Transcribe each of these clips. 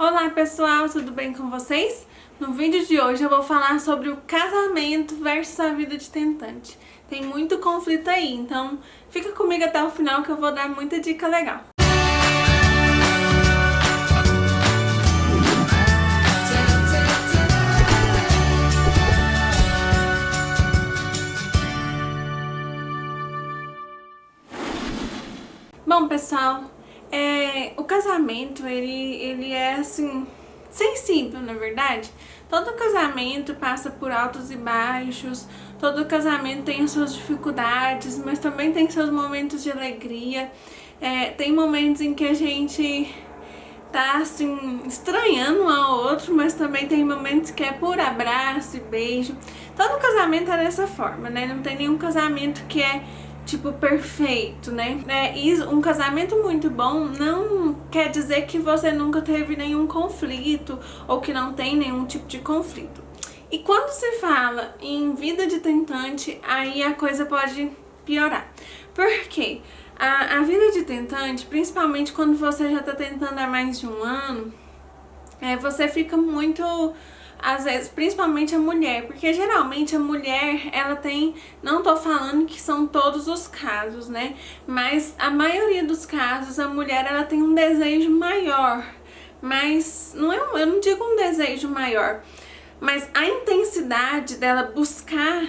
Olá pessoal, tudo bem com vocês? No vídeo de hoje eu vou falar sobre o casamento versus a vida de tentante. Tem muito conflito aí, então fica comigo até o final que eu vou dar muita dica legal. Bom pessoal, o casamento ele é assim sensível, na verdade. Todo casamento passa por altos e baixos, todo casamento tem as suas dificuldades, mas também tem seus momentos de alegria. Tem momentos em que a gente tá assim estranhando um ao outro, mas também tem momentos que é por abraço e beijo. Todo casamento é dessa forma, né? Não tem nenhum casamento que é tipo perfeito, né? E um casamento muito bom não quer dizer que você nunca teve nenhum conflito ou que não tem nenhum tipo de conflito. E quando se fala em vida de tentante, aí a coisa pode piorar. Por quê? A vida de tentante, principalmente quando você já tá tentando há mais de um ano, você fica muito, às vezes, principalmente a mulher, porque geralmente a mulher, ela tem, não tô falando que são todos os casos, né, mas a maioria dos casos, a mulher, ela tem um desejo maior, mas eu não digo um desejo maior, mas a intensidade dela buscar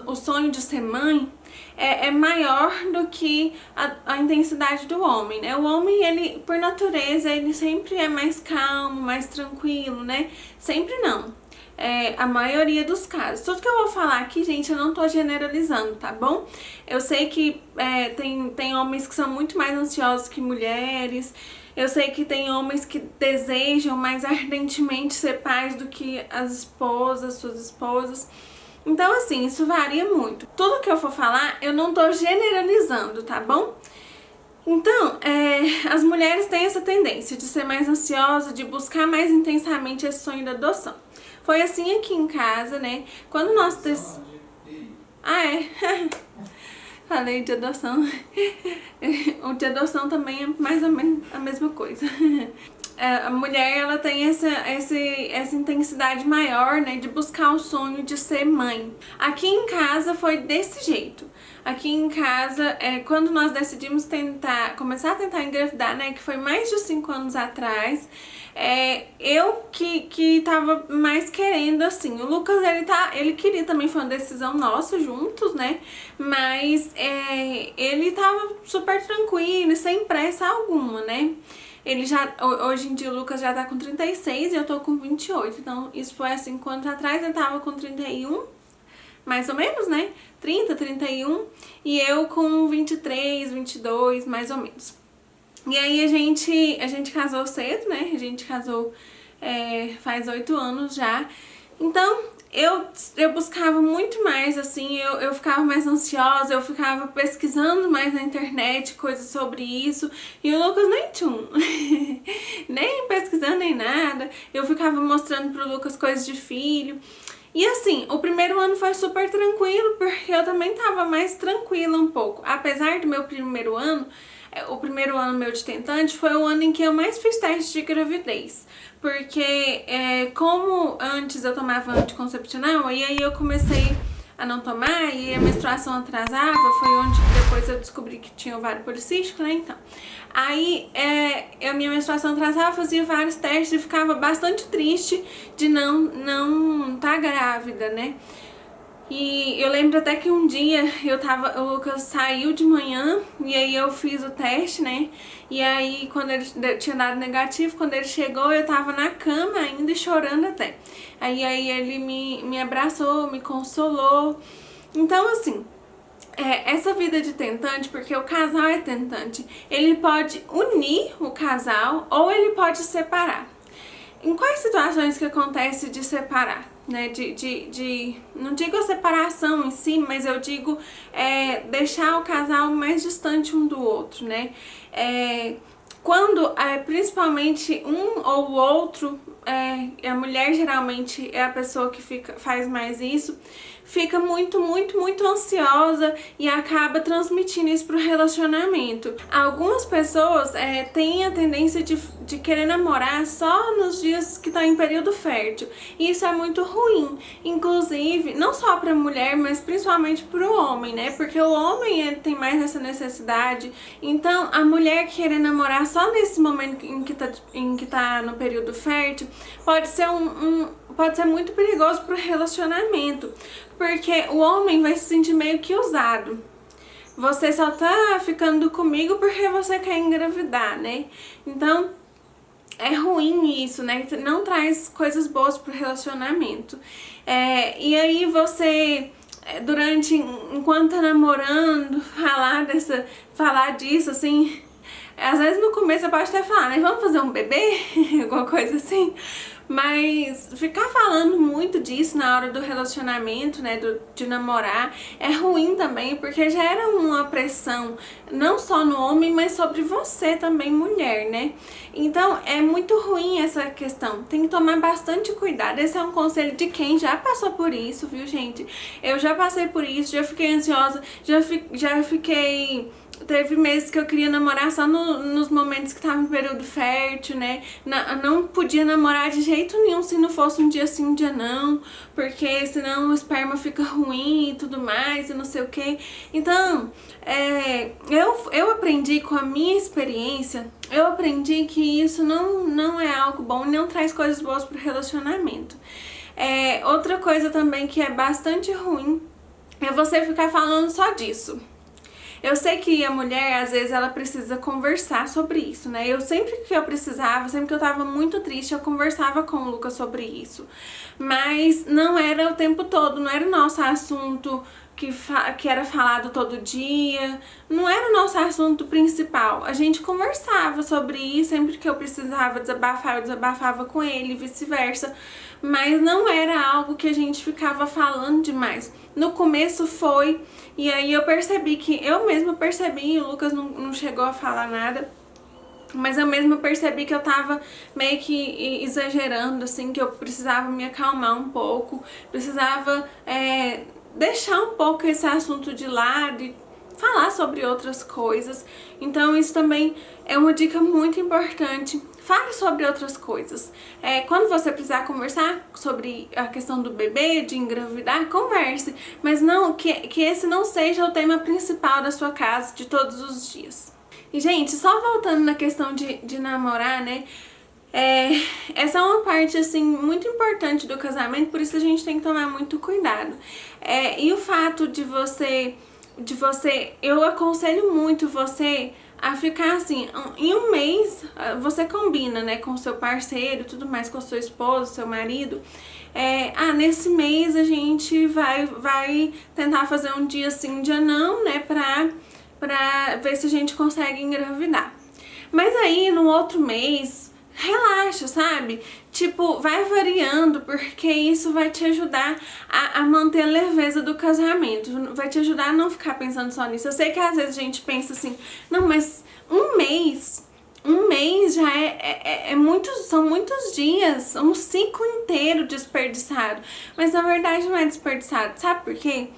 o sonho de ser mãe é maior do que a intensidade do homem, né? O homem, ele, por natureza, ele sempre é mais calmo, mais tranquilo, né? Sempre não. A maioria dos casos. Tudo que eu vou falar aqui, gente, eu não tô generalizando, tá bom? Eu sei que tem homens que são muito mais ansiosos que mulheres. Eu sei que tem homens que desejam mais ardentemente ser pais do que as esposas, suas esposas. Então, assim, isso varia muito. Tudo que eu for falar, eu não tô generalizando, tá bom? Então, as mulheres têm essa tendência de ser mais ansiosa, de buscar mais intensamente esse sonho da adoção. Foi assim aqui em casa, né? Quando nós... Falei de adoção. O de adoção também é mais ou menos a mesma coisa. A mulher, ela tem essa intensidade maior, né, de buscar o sonho de ser mãe. Aqui em casa foi desse jeito. Aqui em casa, quando nós decidimos começar a tentar engravidar, né, que foi mais de 5 anos atrás, eu que tava mais querendo, assim. O Lucas, ele queria também, foi uma decisão nossa juntos, né, mas ele tava super tranquilo, sem pressa alguma, né. Hoje em dia o Lucas já tá com 36 e eu tô com 28, então isso foi há 5 anos atrás, eu tava com 31, mais ou menos, né, 30, 31, e eu com 23, 22, mais ou menos. E aí a gente casou cedo, né, a gente casou faz 8 anos já, então eu buscava muito mais, assim, eu ficava mais ansiosa, eu ficava pesquisando mais na internet coisas sobre isso, e o Lucas nem tchum, nem pesquisando nem nada, eu ficava mostrando pro Lucas coisas de filho. E assim, o primeiro ano foi super tranquilo, porque eu também tava mais tranquila um pouco, apesar do meu primeiro ano, o primeiro ano meu de tentante foi o ano em que eu mais fiz teste de gravidez. Porque como antes eu tomava anticoncepcional, e aí eu comecei a não tomar e a menstruação atrasava, foi onde depois eu descobri que tinha ovário policístico, né, então. Aí a minha menstruação atrasava, fazia vários testes e ficava bastante triste de não tá grávida, né. E eu lembro até que um dia o Lucas saiu de manhã e aí eu fiz o teste, né? E aí quando ele tinha dado negativo, quando ele chegou eu tava na cama ainda e chorando até. Aí ele me abraçou, me consolou. Então assim, essa vida de tentante, porque o casal é tentante, ele pode unir o casal ou ele pode separar. Em quais situações que acontece de separar, né, não digo a separação em si, mas eu digo deixar o casal mais distante um do outro, né, quando principalmente um ou o outro a mulher geralmente é a pessoa que faz mais isso, fica muito ansiosa e acaba transmitindo isso pro relacionamento. Algumas pessoas têm a tendência de querer namorar só nos dias que estão em período fértil. E isso é muito ruim. Inclusive, não só pra mulher, mas principalmente pro homem, né? Porque o homem tem mais essa necessidade. Então, a mulher querer namorar só nesse momento em que tá no período fértil pode ser pode ser muito perigoso pro relacionamento. Porque o homem vai se sentir meio que usado. Você só tá ficando comigo porque você quer engravidar, né? Então, é ruim isso, né? Não traz coisas boas pro relacionamento. E aí você, enquanto tá namorando, falar disso, assim... Às vezes no começo você pode até falar, né? Vamos fazer um bebê? Alguma coisa assim. Mas ficar falando muito disso na hora do relacionamento, né, de namorar, é ruim também, porque gera uma pressão, não só no homem, mas sobre você também, mulher, né? Então, é muito ruim essa questão, tem que tomar bastante cuidado. Esse é um conselho de quem já passou por isso, viu, gente? Eu já passei por isso, já fiquei ansiosa, já fiquei... Teve meses que eu queria namorar só nos momentos que tava em período fértil, né? Não podia namorar de jeito nenhum se não fosse um dia sim, um dia não, porque senão o esperma fica ruim e tudo mais e não sei o que. Então, eu aprendi com a minha experiência, eu aprendi que isso não é algo bom e não traz coisas boas pro relacionamento. Outra coisa também que é bastante ruim é você ficar falando só disso. Eu sei que a mulher, às vezes, ela precisa conversar sobre isso, né? Sempre que eu precisava, sempre que eu tava muito triste, eu conversava com o Lucas sobre isso. Mas não era o tempo todo, não era o nosso assunto que era falado todo dia, não era o nosso assunto principal. A gente conversava sobre isso, sempre que eu precisava desabafar, eu desabafava com ele, e vice-versa. Mas não era algo que a gente ficava falando demais. No começo foi, e aí eu mesma percebi, o Lucas não chegou a falar nada, mas eu mesma percebi que eu tava meio que exagerando, assim, que eu precisava me acalmar um pouco, precisava deixar um pouco esse assunto de lado e falar sobre outras coisas. Então isso também é uma dica muito importante. Fale sobre outras coisas. Quando você precisar conversar sobre a questão do bebê, de engravidar, converse. Mas não que esse não seja o tema principal da sua casa de todos os dias. E, gente, só voltando na questão de namorar, né? Essa é uma parte, assim, muito importante do casamento, por isso a gente tem que tomar muito cuidado. E o fato de você... Eu aconselho muito você a ficar assim, em um mês, você combina, né, com o seu parceiro, tudo mais, com a sua esposa, seu marido. Nesse mês a gente vai tentar fazer um dia sim, um dia não, né, pra ver se a gente consegue engravidar. Mas aí, no outro mês, relaxa, sabe? Tipo, vai variando, porque isso vai te ajudar a manter a leveza do casamento. Vai te ajudar a não ficar pensando só nisso. Eu sei que às vezes a gente pensa assim, não, mas um mês já são muitos dias, um ciclo inteiro desperdiçado. Mas na verdade não é desperdiçado, sabe por quê?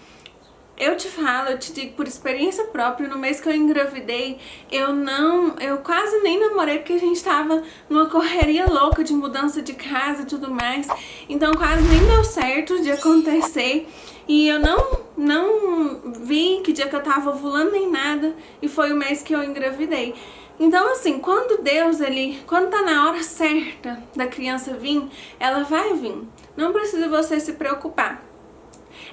Eu te digo por experiência própria, no mês que eu engravidei, eu quase nem namorei porque a gente tava numa correria louca de mudança de casa e tudo mais. Então quase nem deu certo de acontecer e eu não vi que dia que eu tava ovulando nem nada e foi o mês que eu engravidei. Então assim, quando tá na hora certa da criança vir, ela vai vir. Não precisa você se preocupar.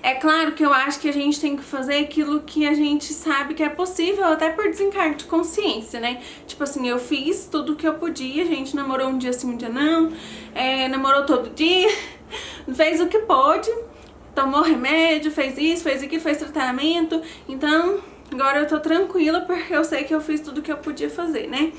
É claro que eu acho que a gente tem que fazer aquilo que a gente sabe que é possível, até por desencargo de consciência, né? Tipo assim, eu fiz tudo o que eu podia, a gente namorou um dia sim, um dia não, namorou todo dia, fez o que pôde, tomou remédio, fez isso, fez aquilo, fez tratamento. Então, agora eu tô tranquila porque eu sei que eu fiz tudo o que eu podia fazer, né?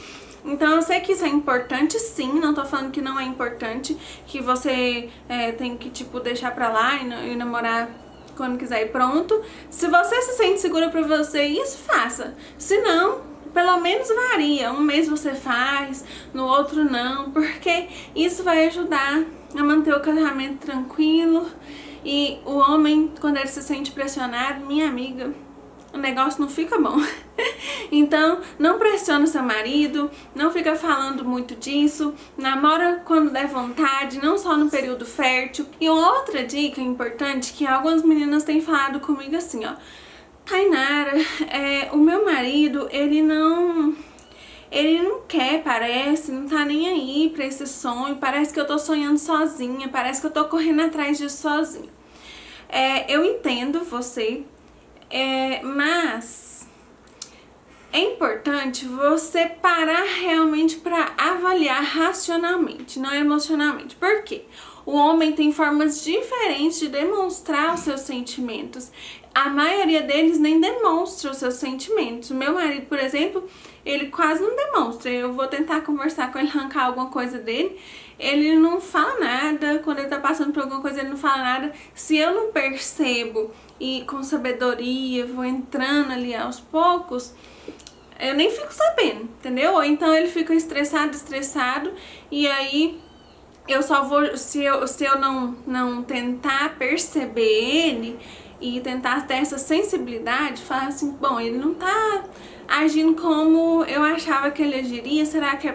Então eu sei que isso é importante sim, não tô falando que não é importante, que você tem que tipo deixar pra lá e namorar quando quiser e pronto. Se você se sente segura pra você, isso faça. Se não, pelo menos varia. Um mês você faz, no outro não, porque isso vai ajudar a manter o casamento tranquilo. E o homem, quando ele se sente pressionado, minha amiga, o negócio não fica bom. Então, não pressiona seu marido, não fica falando muito disso, namora quando der vontade, não só no período fértil. E uma outra dica importante que algumas meninas têm falado comigo assim, ó: Tainara, o meu marido, ele não quer, parece, não tá nem aí pra esse sonho, parece que eu tô sonhando sozinha, parece que eu tô correndo atrás disso sozinha. Eu entendo você, mas é importante você parar realmente pra avaliar racionalmente, não emocionalmente. Por quê? O homem tem formas diferentes de demonstrar os seus sentimentos. A maioria deles nem demonstra os seus sentimentos. O meu marido, por exemplo, ele quase não demonstra. Eu vou tentar conversar com ele, arrancar alguma coisa dele, ele não fala nada. Quando ele tá passando por alguma coisa, ele não fala nada. Se eu não percebo e com sabedoria vou entrando ali aos poucos, eu nem fico sabendo, entendeu? Ou então ele fica estressado, e aí eu só vou, se eu não tentar perceber ele e tentar ter essa sensibilidade, falar assim, bom, ele não tá agindo como eu achava que ele agiria, será que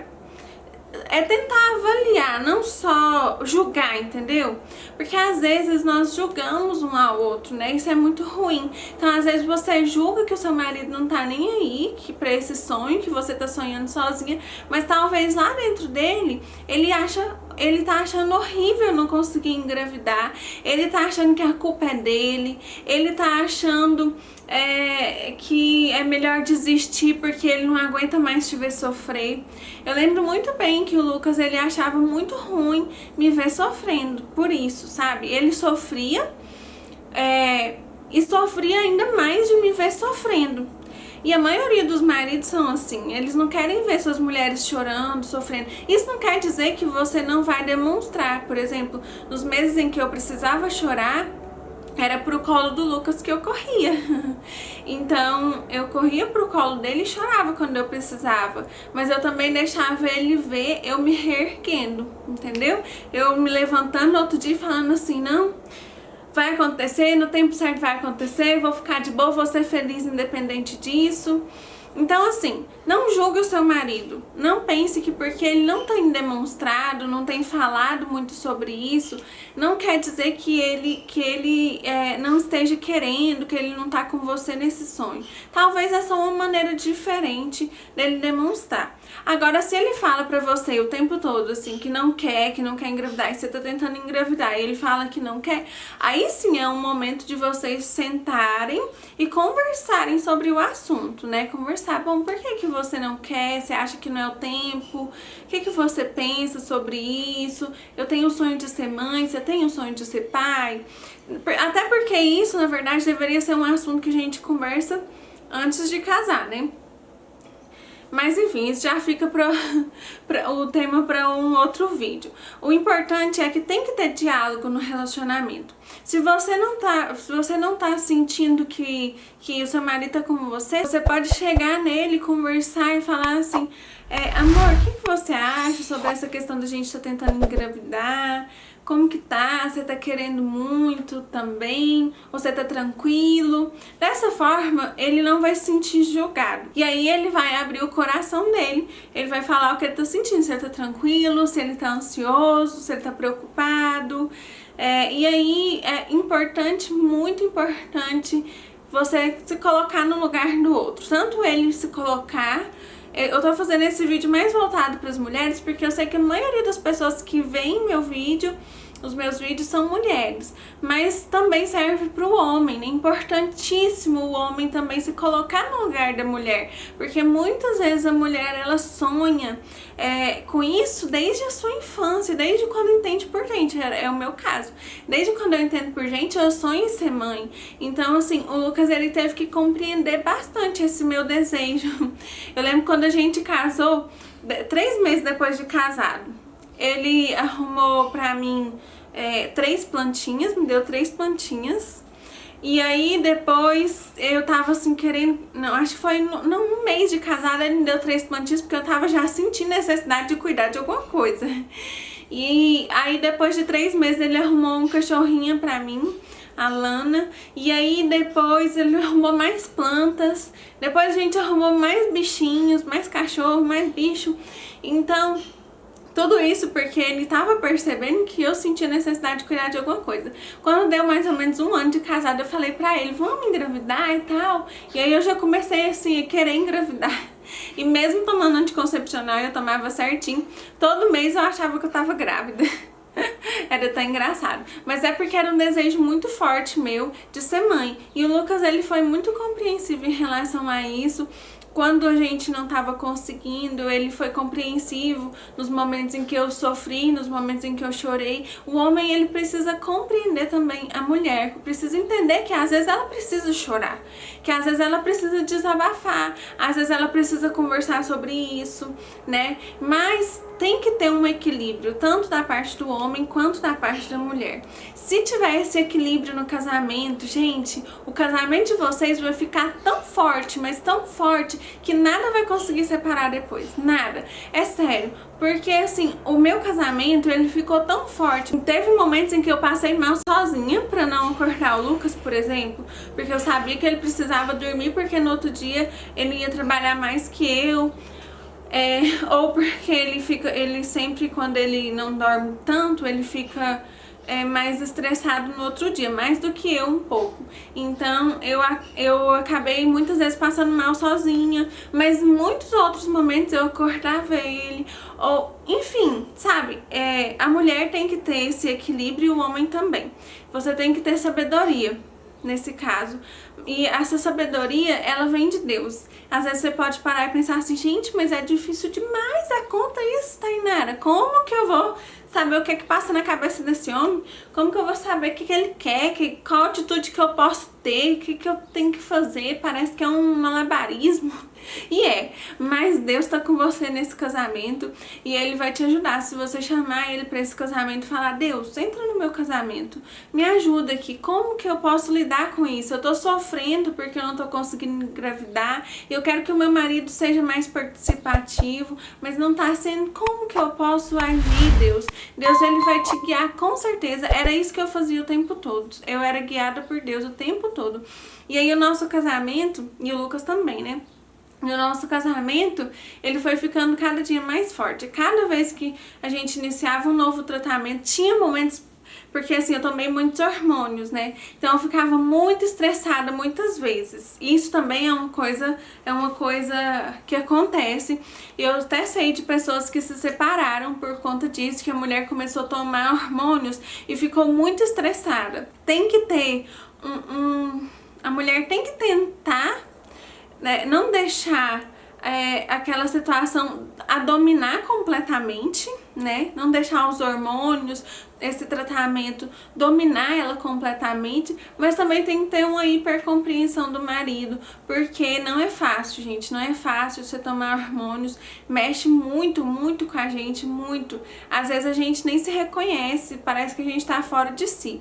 é tentar avaliar, não só julgar, entendeu? Porque às vezes nós julgamos um ao outro, né? Isso é muito ruim. Então às vezes você julga que o seu marido não tá nem aí que pra esse sonho, que você tá sonhando sozinha, mas talvez lá dentro dele, ele tá achando horrível não conseguir engravidar, ele tá achando que a culpa é dele, ele tá achando que é melhor desistir porque ele não aguenta mais te ver sofrer. Eu lembro muito bem que o Lucas, ele achava muito ruim me ver sofrendo por isso, sabe? Ele sofria e sofria ainda mais de me ver sofrendo. E a maioria dos maridos são assim, eles não querem ver suas mulheres chorando, sofrendo. Isso não quer dizer que você não vai demonstrar. Por exemplo, nos meses em que eu precisava chorar, era pro colo do Lucas que eu corria. Então eu corria pro colo dele e chorava quando eu precisava, mas eu também deixava ele ver eu me reerguendo, entendeu? Eu me levantando no outro dia e falando assim, não, vai acontecer, no tempo certo vai acontecer, vou ficar de boa, vou ser feliz independente disso. Então assim, não julgue o seu marido, não pense que porque ele não tem demonstrado, não tem falado muito sobre isso, não quer dizer que ele não esteja querendo, que ele não tá com você nesse sonho. Talvez é só uma maneira diferente dele demonstrar. Agora, se ele fala pra você o tempo todo assim, que não quer engravidar, e você tá tentando engravidar e ele fala que não quer, aí sim é um momento de vocês sentarem e conversarem sobre o assunto, né? Conversar, bom, por que você não quer? Você acha que não é o tempo? O que você pensa sobre isso? Eu tenho o sonho de ser mãe, você tem o sonho de ser pai? Até porque isso, na verdade, deveria ser um assunto que a gente conversa antes de casar, né? Mas enfim, isso já fica o tema para um outro vídeo. O importante é que tem que ter diálogo no relacionamento. Se você não tá sentindo que o seu marido tá com você pode chegar nele, conversar e falar assim, amor, o que você acha sobre essa questão da gente estar tentando engravidar? Como que tá? Você tá querendo muito também? Ou você tá tranquilo? Dessa forma, ele não vai se sentir julgado. E aí ele vai abrir o coração dele. Ele vai falar o que ele tá sentindo. Se ele tá tranquilo, se ele tá ansioso, se ele tá preocupado. E aí é importante, muito importante, você se colocar no lugar do outro. Tanto ele se colocar... Eu tô fazendo esse vídeo mais voltado para as mulheres porque eu sei que a maioria das pessoas que veem os meus vídeos são mulheres, mas também serve para o homem, né? Importantíssimo o homem também se colocar no lugar da mulher, porque muitas vezes a mulher ela sonha com isso desde a sua infância, desde quando entende por gente, é o meu caso. Desde quando eu entendo por gente, eu sonho em ser mãe. Então assim, o Lucas ele teve que compreender bastante esse meu desejo. Eu lembro quando a gente casou, 3 meses depois de casado, ele arrumou pra mim 3 plantinhas, me deu 3 plantinhas. E aí depois eu tava assim querendo, não, acho que foi num mês de casada ele me deu 3 plantinhos porque eu tava já sentindo necessidade de cuidar de alguma coisa. E aí depois de 3 meses ele arrumou um cachorrinho pra mim, a Lana, e aí depois ele arrumou mais plantas, depois a gente arrumou mais bichinhos, mais cachorro, mais bicho. Então tudo isso porque ele tava percebendo que eu sentia necessidade de cuidar de alguma coisa. Quando deu mais ou menos 1 ano de casado, eu falei pra ele, vamos engravidar e tal. E aí eu já comecei assim a querer engravidar. E mesmo tomando anticoncepcional, eu tomava certinho. Todo mês eu achava que eu tava grávida. Era tão engraçado. Mas é porque era um desejo muito forte meu de ser mãe. E o Lucas, ele foi muito compreensivo em relação a isso. Quando a gente não estava conseguindo, ele foi compreensivo nos momentos em que eu sofri, nos momentos em que eu chorei. O homem, ele precisa compreender também a mulher, precisa entender que às vezes ela precisa chorar, que às vezes ela precisa desabafar, às vezes ela precisa conversar sobre isso, né? Mas tem que ter um equilíbrio, tanto da parte do homem quanto da parte da mulher. Se tiver esse equilíbrio no casamento, gente, o casamento de vocês vai ficar tão forte, mas tão forte, que nada vai conseguir separar depois, nada. É sério, porque assim, o meu casamento, ele ficou tão forte. Teve momentos em que eu passei mal sozinha pra não acordar o Lucas, por exemplo, porque eu sabia que ele precisava dormir, porque no outro dia ele ia trabalhar mais que eu. Ou porque ele sempre, quando ele não dorme tanto, ele fica mais estressado no outro dia, mais do que eu um pouco. Então eu acabei muitas vezes passando mal sozinha, mas em muitos outros momentos eu acordava ele, ou enfim, sabe? A mulher tem que ter esse equilíbrio e o homem também. Você tem que ter sabedoria nesse caso. E essa sabedoria, ela vem de Deus. Às vezes você pode parar e pensar assim, gente, mas é difícil demais a conta isso, Tainara. Como que eu vou saber o que é que passa na cabeça desse homem? Como que eu vou saber o que ele quer? Qual atitude que eu posso ter? O que eu tenho que fazer? Parece que é um malabarismo. E mas Deus tá com você nesse casamento e Ele vai te ajudar. Se você chamar Ele pra esse casamento e falar, Deus, entra no meu casamento, me ajuda aqui, como que eu posso lidar com isso? Eu tô sofrendo porque eu não tô conseguindo engravidar, eu quero que o meu marido seja mais participativo, mas não tá sendo, como que eu posso agir, Deus? Deus, Ele vai te guiar com certeza. Era isso que eu fazia o tempo todo, eu era guiada por Deus o tempo todo. E aí o nosso casamento, e o Lucas também, né? E o nosso casamento, ele foi ficando cada dia mais forte. Cada vez que a gente iniciava um novo tratamento, tinha momentos, porque assim, eu tomei muitos hormônios, né? Então eu ficava muito estressada muitas vezes. Isso também é uma coisa que acontece. Eu até sei de pessoas que se separaram por conta disso, que a mulher começou a tomar hormônios e ficou muito estressada. Tem que ter a mulher tem que tentar, né, não deixar aquela situação a dominar completamente, né? Não deixar os hormônios, esse tratamento dominar ela completamente, mas também tem que ter uma hipercompreensão do marido, porque não é fácil, gente, não é fácil você tomar hormônios, mexe muito, muito com a gente, muito. Às vezes a gente nem se reconhece, parece que a gente tá fora de si.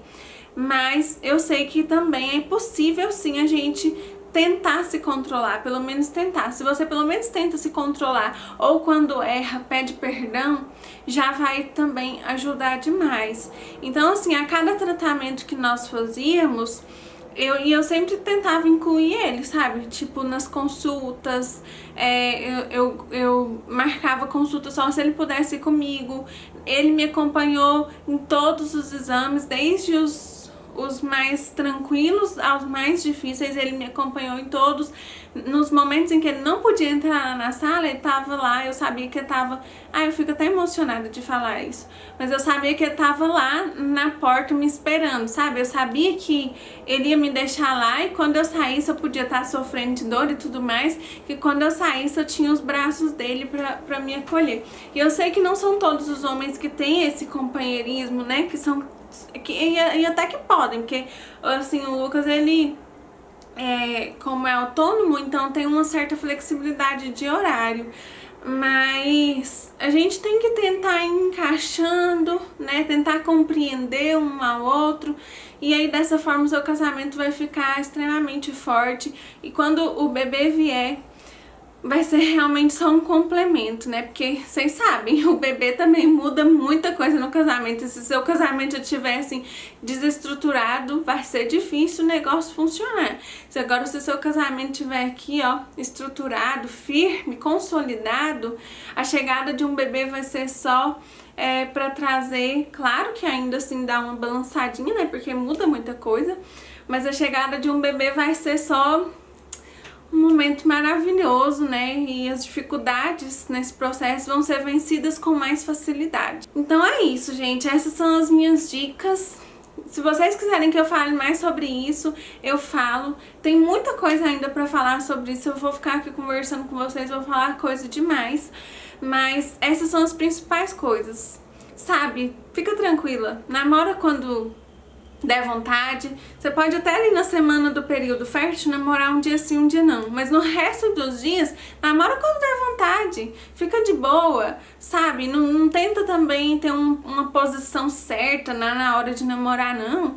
Mas eu sei que também é possível sim a gente tentar se controlar, pelo menos tentar. Se você pelo menos tenta se controlar, ou quando erra, pede perdão, já vai também ajudar demais. Então assim, a cada tratamento que nós fazíamos, eu sempre tentava incluir ele, sabe? Tipo, nas consultas, eu marcava consulta só se ele pudesse ir comigo. Ele me acompanhou em todos os exames, desde os mais tranquilos aos mais difíceis, ele me acompanhou em todos. Nos momentos em que ele não podia entrar na sala, ele tava lá, eu sabia que ele tava... eu fico até emocionada de falar isso, mas eu sabia que ele tava lá na porta me esperando, sabe? Eu sabia que ele ia me deixar lá e quando eu saísse eu podia estar sofrendo de dor e tudo mais, que quando eu saísse eu tinha os braços dele pra me acolher. E eu sei que não são todos os homens que têm esse companheirismo, né? E até que podem, porque assim, o Lucas, ele como é autônomo, então tem uma certa flexibilidade de horário. Mas a gente tem que tentar ir encaixando, né? Tentar compreender um ao outro. E aí dessa forma o seu casamento vai ficar extremamente forte. E quando o bebê vier, vai ser realmente só um complemento, né? Porque vocês sabem, o bebê também muda muita coisa no casamento. E se seu casamento estiver assim, desestruturado, vai ser difícil o negócio funcionar. Se o seu casamento estiver aqui, ó, estruturado, firme, consolidado, a chegada de um bebê vai ser só para trazer, claro que ainda assim dá uma balançadinha, né? Porque muda muita coisa, mas a chegada de um bebê vai ser só um momento maravilhoso, né? E as dificuldades nesse processo vão ser vencidas com mais facilidade. Então é isso, gente. Essas são as minhas dicas. Se vocês quiserem que eu fale mais sobre isso, eu falo. Tem muita coisa ainda pra falar sobre isso. Eu vou ficar aqui conversando com vocês, vou falar coisa demais. Mas essas são as principais coisas. Sabe? Fica tranquila. Namora quando der vontade. Você pode até ali na semana do período fértil namorar um dia sim, um dia não. Mas no resto dos dias, namora quando der vontade. Fica de boa, sabe? Não tenta também ter uma posição certa na hora de namorar, não.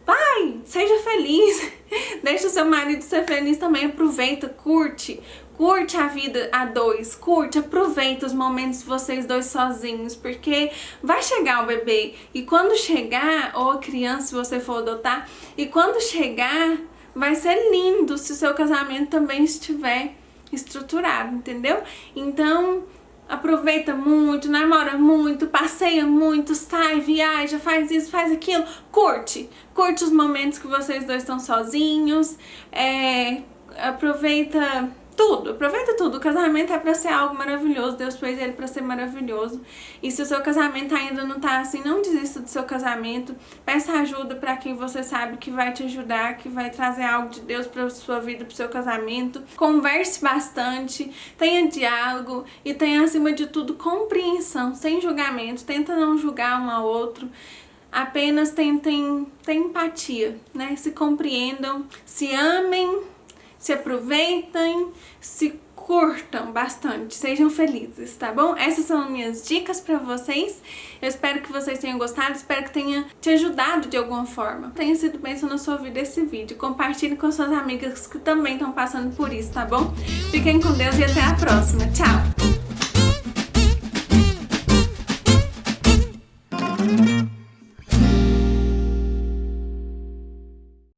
Vai, seja feliz. Deixa o seu marido ser feliz também. Aproveita, curte. Curte a vida a dois, curte, aproveita os momentos vocês dois sozinhos, porque vai chegar o bebê, e quando chegar, ou a criança se você for adotar, e quando chegar, vai ser lindo se o seu casamento também estiver estruturado, entendeu? Então, aproveita muito, namora muito, passeia muito, sai, viaja, faz isso, faz aquilo, curte os momentos que vocês dois estão sozinhos, aproveita tudo. O casamento é pra ser algo maravilhoso, Deus fez ele pra ser maravilhoso. E se o seu casamento ainda não tá assim, não desista do seu casamento. Peça ajuda pra quem você sabe que vai te ajudar, que vai trazer algo de Deus pra sua vida, pro seu casamento. Converse bastante, tenha diálogo e tenha, acima de tudo, compreensão, sem julgamento. Tenta não julgar um ao outro. Apenas tentem ter empatia, né? Se compreendam, se amem, se aproveitem, se curtam bastante, sejam felizes, tá bom? Essas são minhas dicas pra vocês. Eu espero que vocês tenham gostado, espero que tenha te ajudado de alguma forma. Tenha sido bênção na sua vida esse vídeo. Compartilhe com suas amigas que também estão passando por isso, tá bom? Fiquem com Deus e até a próxima. Tchau!